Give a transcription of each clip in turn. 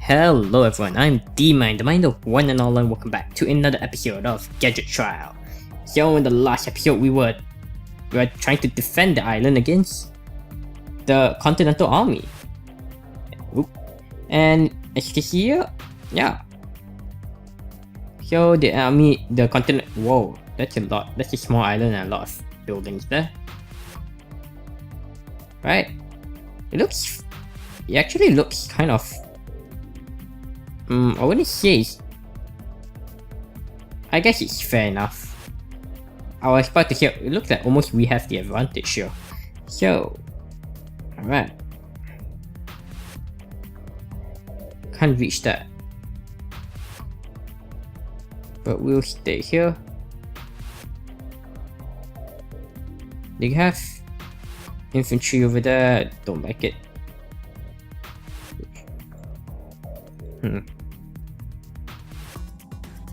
Hello everyone, I'm D-Mind, the mind of one and all, and welcome back to another episode of Gadget Trial. So in the last episode we were trying to defend the island against the Continental Army. And as you can see here, yeah. So the continent, whoa, that's a lot, that's a small island and a lot of buildings there. Right, it actually looks kind of, I wouldn't say I guess it's fair enough. I was about to say, it looks like almost we have the advantage here. So, alright. Can't reach that. But we'll stay here. They have infantry over there, don't like it.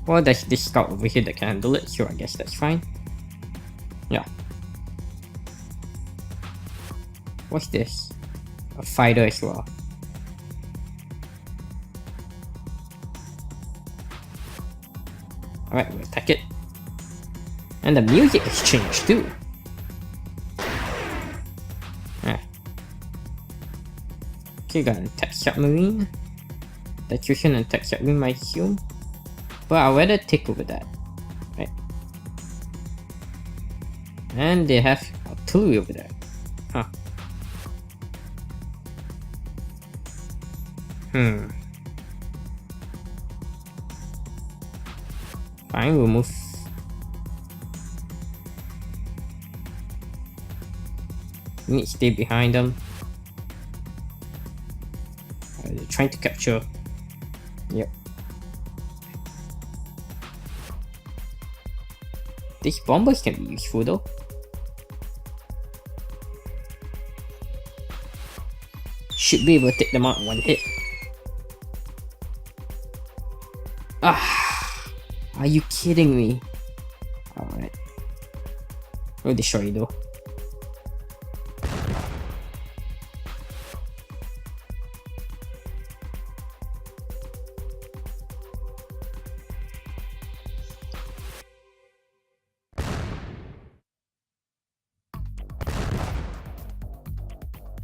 Well, there's this scout over here that can handle it, so I guess that's fine. Yeah. What's this? A fighter as well. Alright, we'll attack it. And the music has changed too. Alright. Okay, got an attack submarine. That you can attack submarine, I assume. But I'd rather take over that. Right. And they have artillery over there. Huh. Fine, we'll move. We need to stay behind them. They're trying to capture. Yep. These bombers can be useful though. Should be able to take them out in one hit. Ah, are you kidding me? Alright. We'll destroy it though.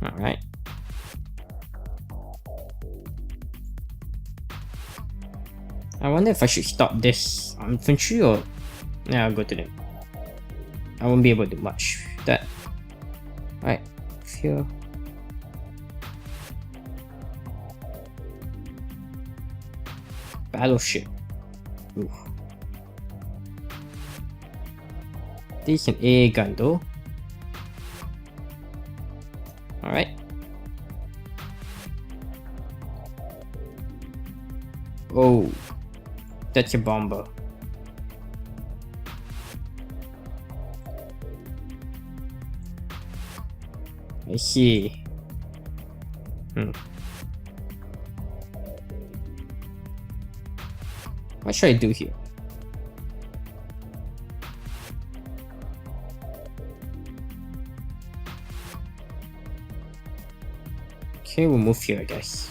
Alright. I wonder if I should stop this infantry or... Yeah, I'll go to them. I won't be able to do much with that. Alright, here. Battleship. Ooh. This is an AA gun though. Alright. Oh, that's a bomber. I see. What should I do here? Okay, we'll move here, I guess.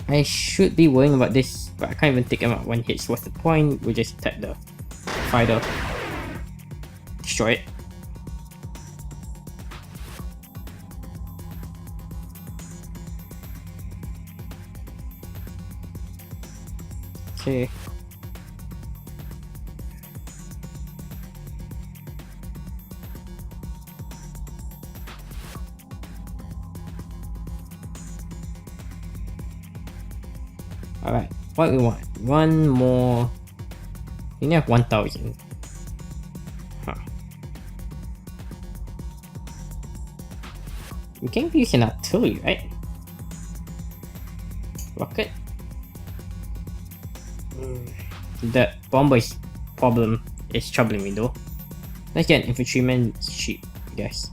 I should be worrying about this, but I can't even take him out one hit, so what's the point? We'll just attack the fighter. Destroy it. Okay. Alright, what we want? One more. We only have 1,000. Huh. We can use an artillery, right? Rocket? The bomber's problem is troubling me though. Let's get an infantryman sheep, I guess.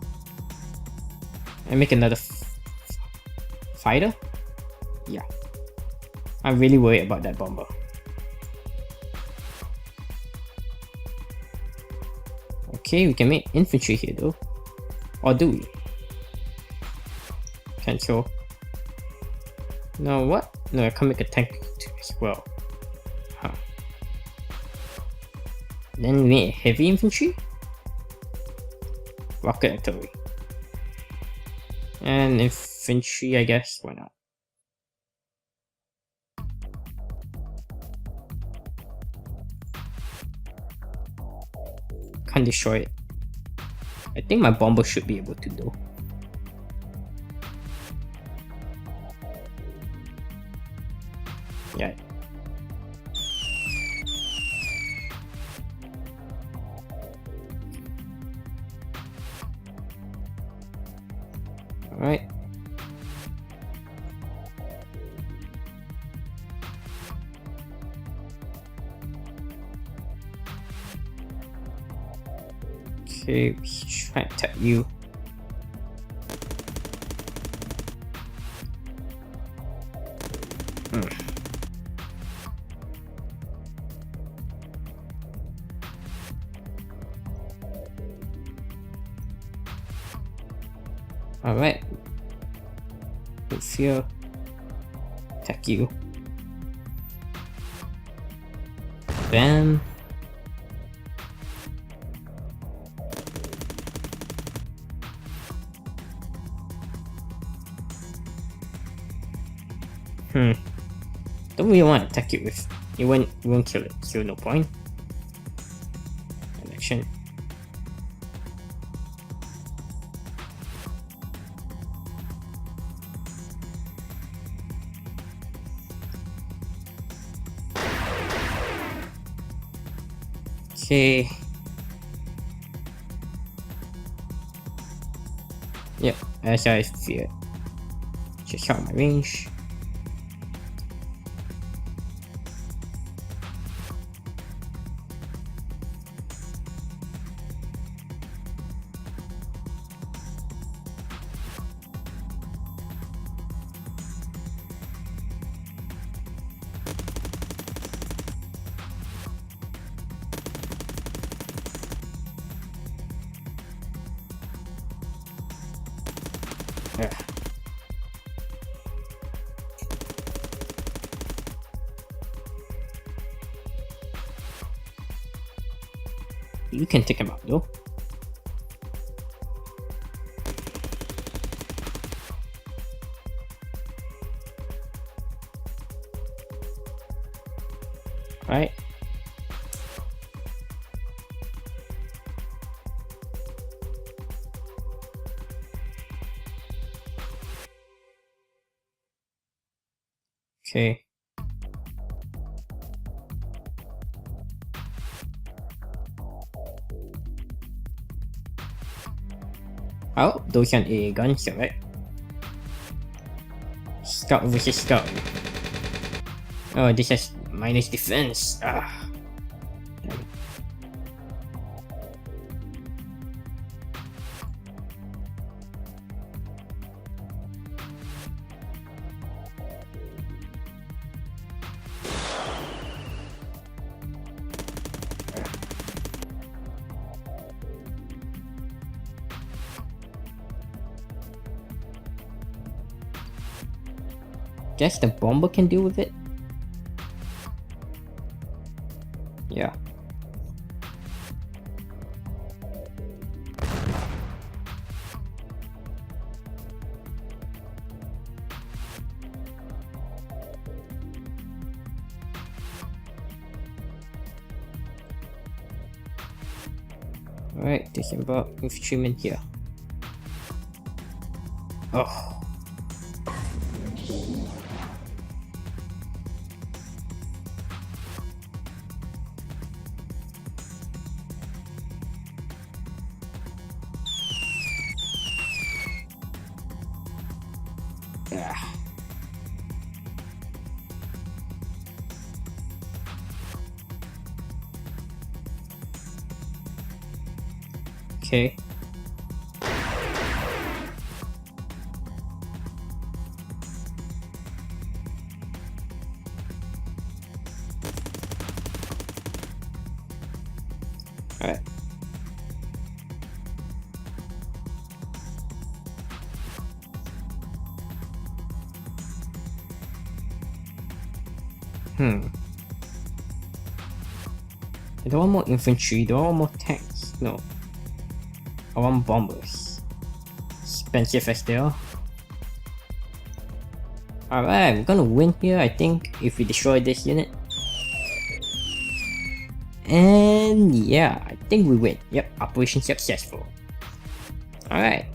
And make another fighter? Yeah. I'm really worried about that bomber. Okay, we can make infantry here though. Or do we? Cancel. No, what? No, I can make a tank as well. Huh. Then we make heavy infantry? Rocket artillery. And infantry, I guess. Why not? Can't destroy it. I think my bomber should be able to though. Yeah. Alright. Okay, try to attack you. Alright. With fear. Attack you. Bam. Don't really want to attack it with. You won't kill it, so no point. Action. Okay. Yep, as I feared. Just out my range. Yeah. You can take him out though. Right. Okay. Oh, those aren't AA guns, right? Scout versus scout. Oh, this has minus defense. Ah. Damn. Guess the bomber can deal with it. Yeah. Alright, disembark infantryman here. Oh. Ah. Okay. Alright. I don't want more infantry, do I want more tanks? No. I want bombers. Expensive as they are. Alright, we're gonna win here, I think, if we destroy this unit. And yeah, I think we win. Yep, operation successful. Alright.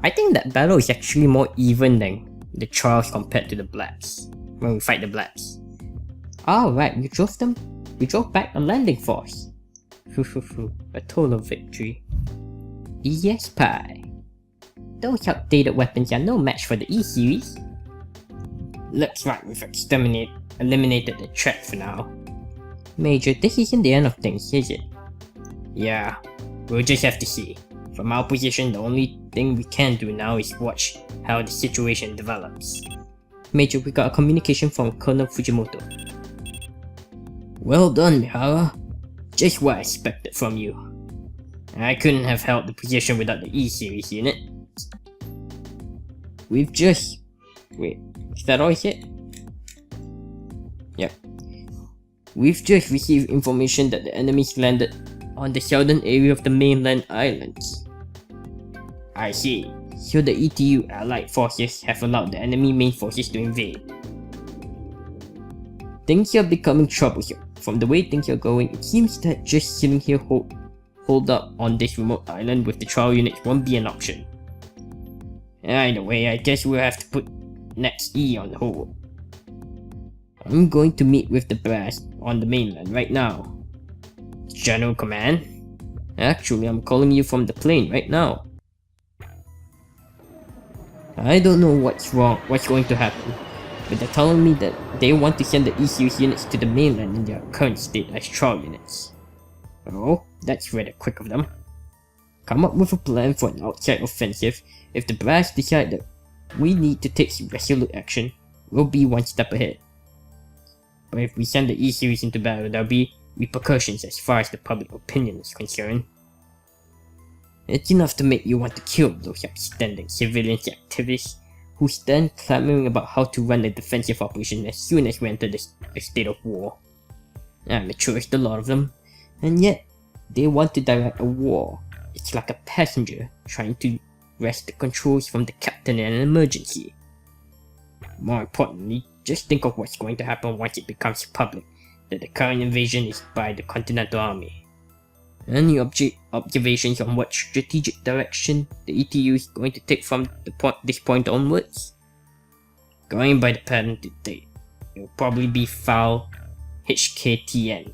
I think that battle is actually more even than the Charles compared to the Blacks, when we fight the Blacks. Alright, we drove back a landing force. A total victory. Yes, pie. Those outdated weapons are no match for the E-Series. Looks like we've eliminated the threat for now. Major, this isn't the end of things, is it? Yeah, we'll just have to see. From our position, the only thing we can do now is watch how the situation develops. Major, we got a communication from Colonel Fujimoto. Well done, Mihara. Just what I expected from you. I couldn't have held the position without the E-Series unit. We've just... Wait, is that all I said? Yep. We've just received information that the enemies landed on the southern area of the mainland islands. I see. So the ETU allied forces have allowed the enemy main forces to invade. Things are becoming troublesome. From the way things are going, it seems that just sitting here hold up on this remote island with the trial units won't be an option. Either way, I guess we'll have to put next E on hold. I'm going to meet with the brass on the mainland right now. General Command? Actually, I'm calling you from the plane right now. I don't know what's going to happen, but they're telling me that they want to send the E-Series units to the mainland in their current state as trial units. Oh, that's rather quick of them. Come up with a plan for an outside offensive. If the brass decide that we need to take resolute action, we'll be one step ahead. But if we send the E-Series into battle, there'll be repercussions as far as the public opinion is concerned. It's enough to make you want to kill those upstanding civilian activists who stand clamoring about how to run a defensive operation as soon as we enter a state of war. Amateurs, the lot of them, and yet they want to direct a war. It's like a passenger trying to wrest the controls from the captain in an emergency. More importantly, just think of what's going to happen once it becomes public that the current invasion is by the Continental Army. Any observations on what strategic direction the ETU is going to take from this point onwards? Going by the pattern to date, it will probably be file HKTN.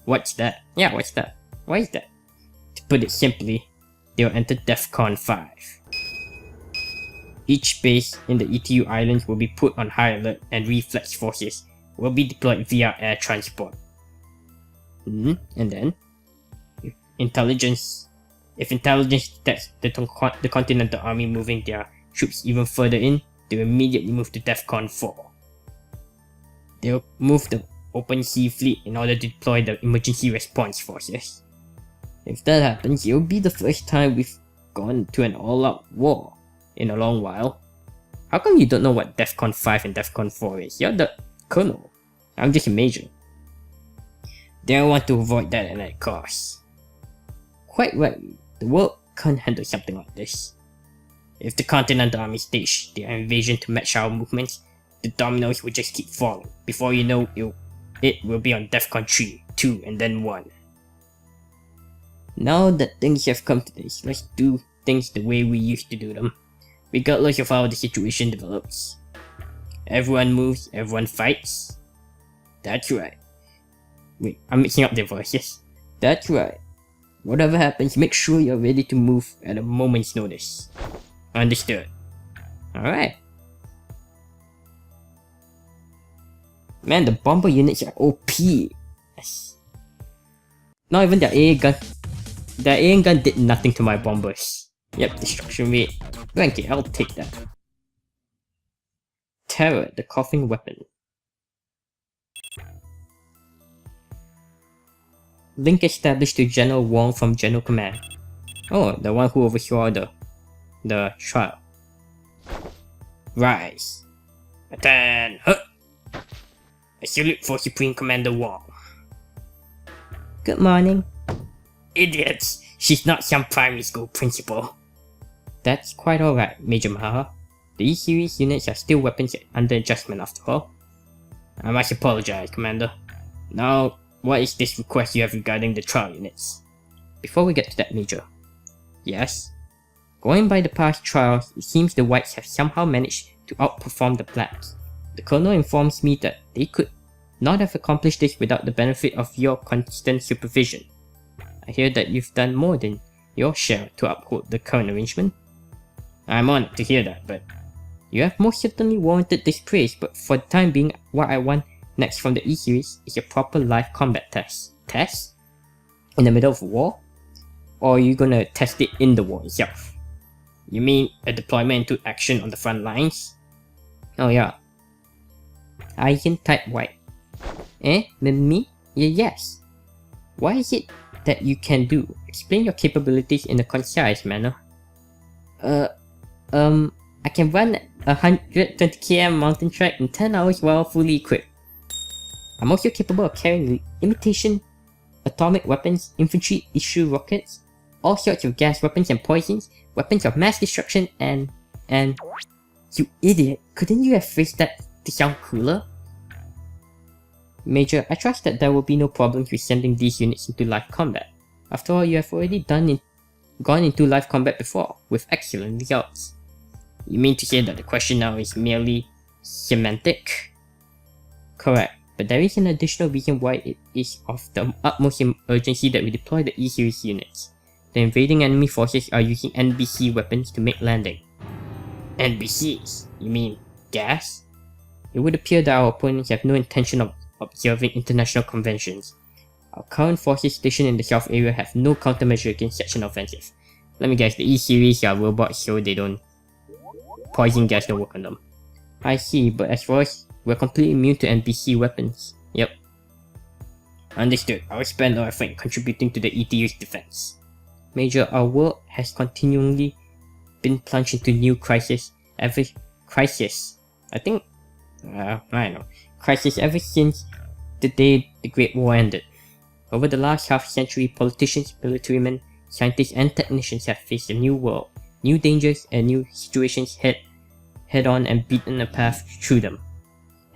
What's that? Yeah, what's that? Why is that? To put it simply, they'll enter DEFCON 5. Each base in the ETU islands will be put on high alert and reflex forces will be deployed via air transport. And then, if intelligence detects the Continental Army moving their troops even further in, they'll immediately move to DEFCON 4. They'll move the open sea fleet in order to deploy the emergency response forces. If that happens, it'll be the first time we've gone to an all-out war in a long while. How come you don't know what DEFCON 5 and DEFCON 4 is? You're the colonel. I'm just a major. They want to avoid that at any cost. Quite rightly, the world can't handle something like this. If the Continental Army staged their invasion to match our movements, the dominoes will just keep falling. Before you know, it will be on DEFCON 3, 2, and then 1. Now that things have come to this, let's do things the way we used to do them, regardless of how the situation develops. Everyone moves, everyone fights. That's right. Wait, I'm mixing up the voices. That's right. Whatever happens, make sure you're ready to move at a moment's notice. Understood. Alright. Man, the bomber units are OP. Yes. Not even their AA gun. Their AA gun did nothing to my bombers. Yep, destruction rate. Blanket, I'll take that. Terror, the coughing weapon. Link established to General Wong from General Command. Oh, the one who oversaw the trial. Rise. Attend! Huh! I salute for Supreme Commander Wong. Good morning. Idiots! She's not some primary school principal. That's quite alright, Major Maha. The E-Series units are still weapons under adjustment after all. I must apologize, Commander. Now, what is this request you have regarding the trial units? Before we get to that, Major. Yes? Going by the past trials, it seems the Whites have somehow managed to outperform the Blacks. The Colonel informs me that they could not have accomplished this without the benefit of your constant supervision. I hear that you've done more than your share to uphold the current arrangement. I'm honored to hear that, but you have most certainly warranted this praise, but for the time being, what I want next from the E-Series is a proper live combat test. Test? In the middle of a war? Or are you gonna test it in the war itself? You mean a deployment into action on the front lines? Oh yeah. Iron type white. Eh? Me? Yes. What is it that you can do? Explain your capabilities in a concise manner. I can run a 120 km mountain trek in 10 hours while fully equipped. I'm also capable of carrying imitation atomic weapons, infantry issue rockets, all sorts of gas weapons and poisons, weapons of mass destruction, and... You idiot, couldn't you have phrased that to sound cooler? Major, I trust that there will be no problems with sending these units into live combat. After all, you have already gone into live combat before, with excellent results. You mean to say that the question now is merely semantic? Correct, but there is an additional reason why it is of the utmost urgency that we deploy the E-Series units. The invading enemy forces are using NBC weapons to make landing. NBCs? You mean gas? It would appear that our opponents have no intention of observing international conventions. Our current forces stationed in the south area have no countermeasure against such an offensive. Let me guess, the E-Series are robots so they don't... Poison gas don't work on them. I see, but as far as we're completely immune to NBC weapons. Yep. Understood. I will spend our effort in contributing to the ETU's defense. Major, our world has continually been plunged into new crisis ever since the day the Great War ended. Over the last half-century, politicians, militarymen, scientists, and technicians have faced a new world, new dangers, and new situations head-on and beaten a path through them.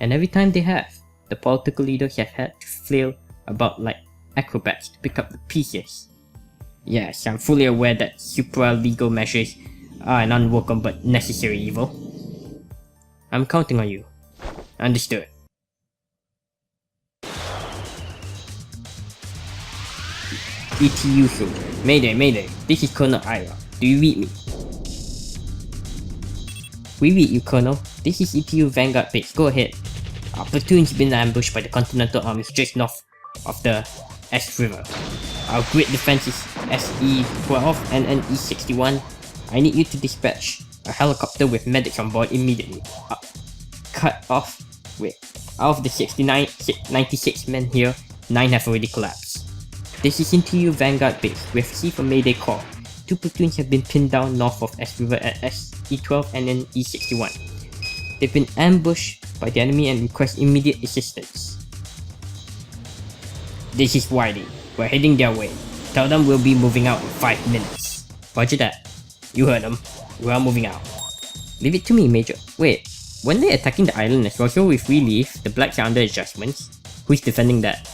And every time they have, the political leaders have had to flail about like acrobats to pick up the pieces. Yes, I'm fully aware that supra-legal measures are an unwelcome but necessary evil. I'm counting on you. Understood. ETU soldier. Mayday. This is Colonel Ira. Do you read me? We read you, Colonel. This is ETU Vanguard base. Go ahead. Our platoon's been ambushed by the Continental armies just north of the S River. Our grid defense is SE-12 and an E-61. I need you to dispatch a helicopter with medics on board immediately. Cut off. Wait. Out of the 96 men here, 9 have already collapsed. This is ETU Vanguard base. We have received a mayday call. 2 platoons have been pinned down north of S River at SE-12 and an E-61. They've been ambushed by the enemy and request immediate assistance. This is Wiley. We're heading their way. Tell them we'll be moving out in 5 minutes. Roger that. You heard them. We are moving out. Leave it to me, Major. Wait, weren't they attacking the island as well? So if we leave, the Blacks are under adjustments. Who's defending that?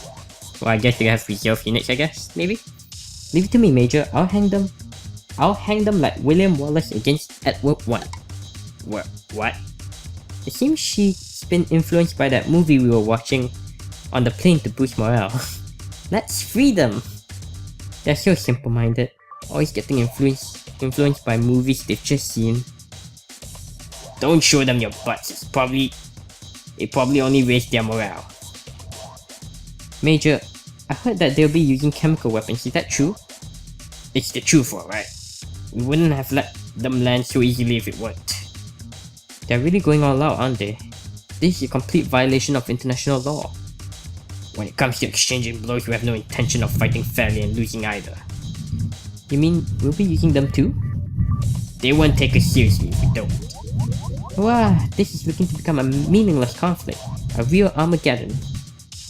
Well, I guess they have reserve units, I guess, maybe? Leave it to me, Major. I'll hang them like William Wallace against Edward I. What? It seems she's been influenced by that movie we were watching on the plane to boost morale. Let's free them! They're so simple-minded, always getting influenced by movies they've just seen. Don't show them your butts, it probably only raised their morale. Major, I heard that they'll be using chemical weapons, is that true? It's the truth, alright. We wouldn't have let them land so easily if it weren't. They're really going all out, aren't they? This is a complete violation of international law. When it comes to exchanging blows, we have no intention of fighting fairly and losing either. You mean we'll be using them too? They won't take us seriously if we don't. Wow, this is beginning to become a meaningless conflict. A real Armageddon.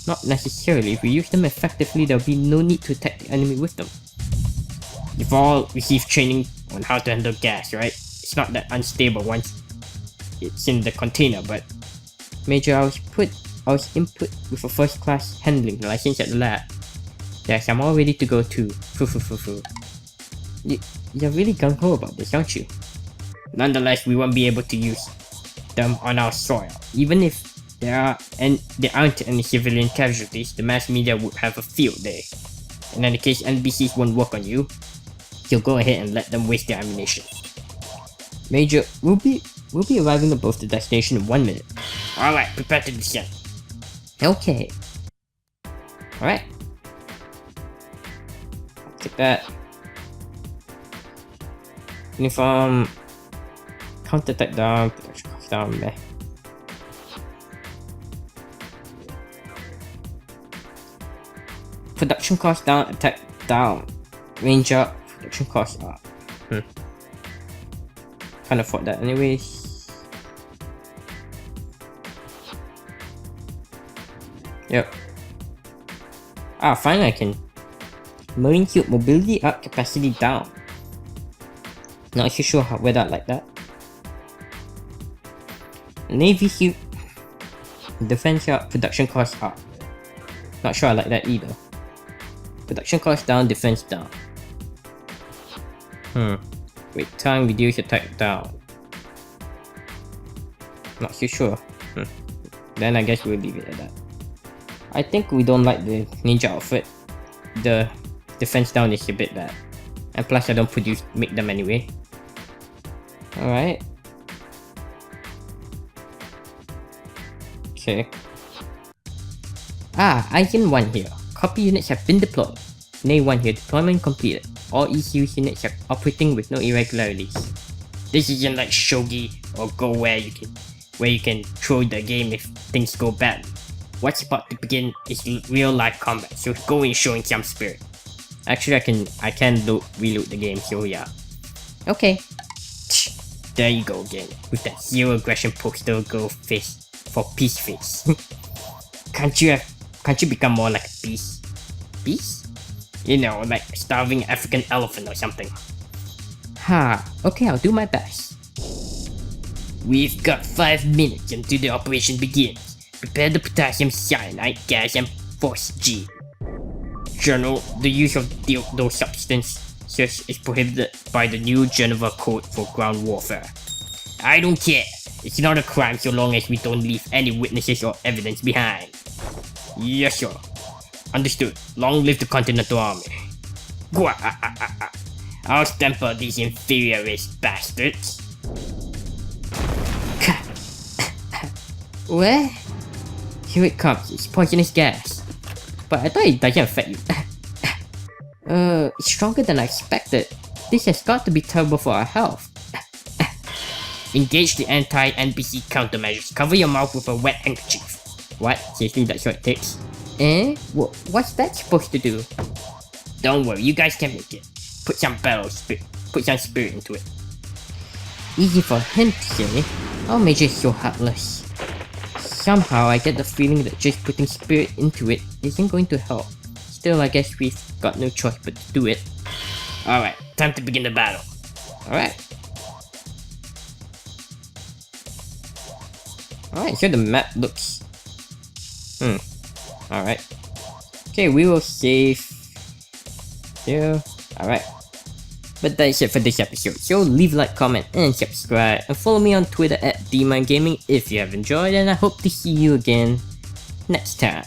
Not necessarily. If we use them effectively, there will be no need to attack the enemy with them. You've all received training on how to handle gas, right? It's not that unstable once it's in the container, but Major, I was input with a first class handling license at the lab. Yes, I'm all ready to go too. You're really gung-ho about this, aren't you? Nonetheless, we won't be able to use them on our soil. Even if there aren't any civilian casualties, the mass media would have a field day. In any case, NBCs won't work on you. You'll go ahead and let them waste their ammunition. Major, we'll be arriving at both the destination in 1 minute. Alright, prepare to descend. Okay. Alright. Take that. Uniform. Counter-attack down, production cost down, meh. Production cost down, attack down. Range up, production cost up. Can't afford that anyways. Yep. Finally I can. Marine cube mobility up, capacity down. Not too sure whether I like that. Navy cube. Defense up, production cost up. Not sure I like that either. Production cost down, defense down. Wait time, reduce attack down. Not too sure. Then I guess we'll leave it at that. I think we don't like the ninja outfit. The defense down is a bit bad. And plus I don't make them anyway. Alright. Okay. Item 1 here. Copy units have been deployed. Nay 1 here, deployment completed. All ECU units are operating with no irregularities. This isn't like Shogi or Go where you can throw the game if things go bad. What's about to begin is real life combat, so go in showing some spirit. Actually I can reload the game, so yeah. Okay. There you go again, with that zero aggression poster girl face for peace face. Can't you become more like a beast? Beast? You know, like a starving African elephant or something. Okay, I'll do my best. We've got 5 minutes until the operation begins. Prepare the potassium cyanide gas and force G. Journal, the use of those substances is prohibited by the new Geneva Code for Ground Warfare. I don't care. It's not a crime so long as we don't leave any witnesses or evidence behind. Yes, sir. Understood. Long live the Continental Army. I'll stamper these inferior race bastards. Where? Here it comes. It's poisonous gas. But I thought it doesn't affect you. It's stronger than I expected. This has got to be terrible for our health. Engage the anti-NPC countermeasures. Cover your mouth with a wet handkerchief. What? Seriously, that's what it takes? What's that supposed to do? Don't worry, you guys can make it. Put some spirit into it. Easy for him to say. Our Major is so heartless. Somehow I get the feeling that just putting spirit into it isn't going to help. Still, I guess we've got no choice but to do it. Alright, time to begin the battle. Alright. Alright, so the map looks... Alright. Okay, we will save... here. Alright. But that's it for this episode, so leave a like, comment, and subscribe, and follow me on Twitter at DMindGaming if you have enjoyed, and I hope to see you again next time.